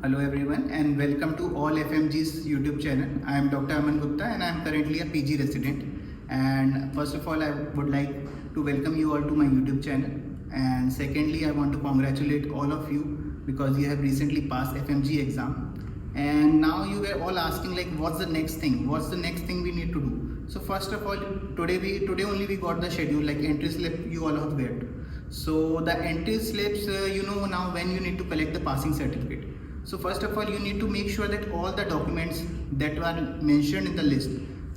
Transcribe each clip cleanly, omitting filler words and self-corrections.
Hello everyone and welcome to All FMG's YouTube channel. I am Dr. Aman Gupta and I am currently a PG resident. And first of all, I would like to welcome you all to my YouTube channel. And secondly, I want to congratulate all of you because you have recently passed FMG exam. And now you were all asking like, what's the next thing? What's the next thing we need to do? So first of all, today only we got the schedule, like entry slip you all have got. So the entry slips, you know now when you need to collect the passing certificate. So first of all, you need to make sure that all the documents that were mentioned in the list,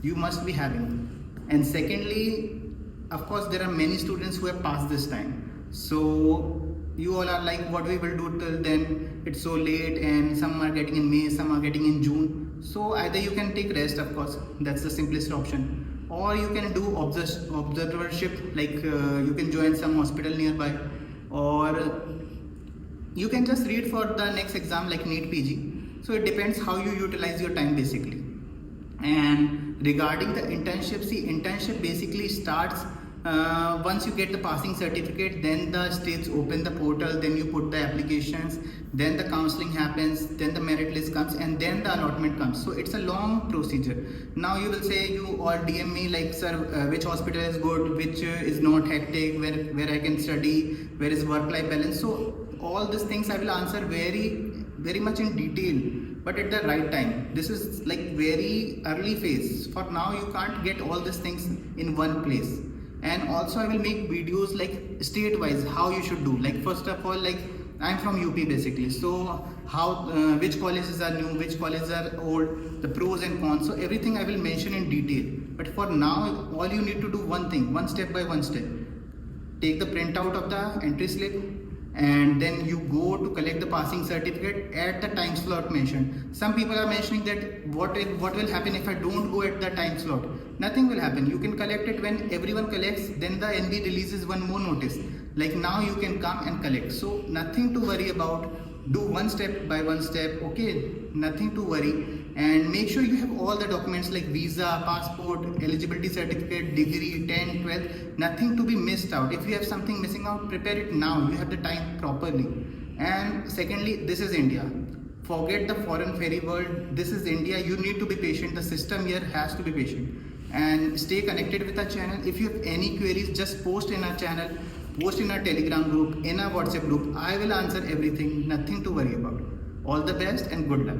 you must be having. And secondly, of course, there are many students who have passed this time. So you all are like, what we will do till then? It's so late, and some are getting in May, some are getting in June. So either you can take rest, of course, that's the simplest option, or you can do observership, like you can join some hospital nearby, or you can just read for the next exam like NEET PG. So it depends how you utilize your time basically. And regarding the internship, see, internship basically starts once you get the passing certificate. Then the states open the portal, then you put the applications, then the counseling happens, then the merit list comes, and then the allotment comes. So it's a long procedure. Now you will say, you or DM me like, sir, which hospital is good, which is not hectic, where I can study, where is work-life balance. So all these things I will answer very much in detail, but at the right time. This is like very early phase. For now you can't get all these things in one place. And also I will make videos like state wise how you should do. Like first of all, like I'm from UP basically, so how which colleges are new, which colleges are old, the pros and cons, so everything I will mention in detail. But for now, all you need to do one thing, one step by one step. Take the printout of the entry slip, and then you go to collect the passing certificate at the time slot mentioned. Some people are mentioning that what will happen if I don't go at the time slot. Nothing will happen. You can collect it when everyone collects, then the NB releases one more notice, like now you can come and collect. So nothing to worry about. Do one step by one step, okay? Nothing to worry. And make sure you have all the documents like visa, passport, eligibility certificate, degree, 10, 12, nothing to be missed out. If you have something missing out, prepare it now. You have the time properly. And secondly, this is India. Forget the foreign fairy world. This is India. You need to be patient. The system here has to be patient. And stay connected with our channel. If you have any queries, just post in our channel, post in our Telegram group, in our WhatsApp group. I will answer everything. Nothing to worry about. All the best and good luck.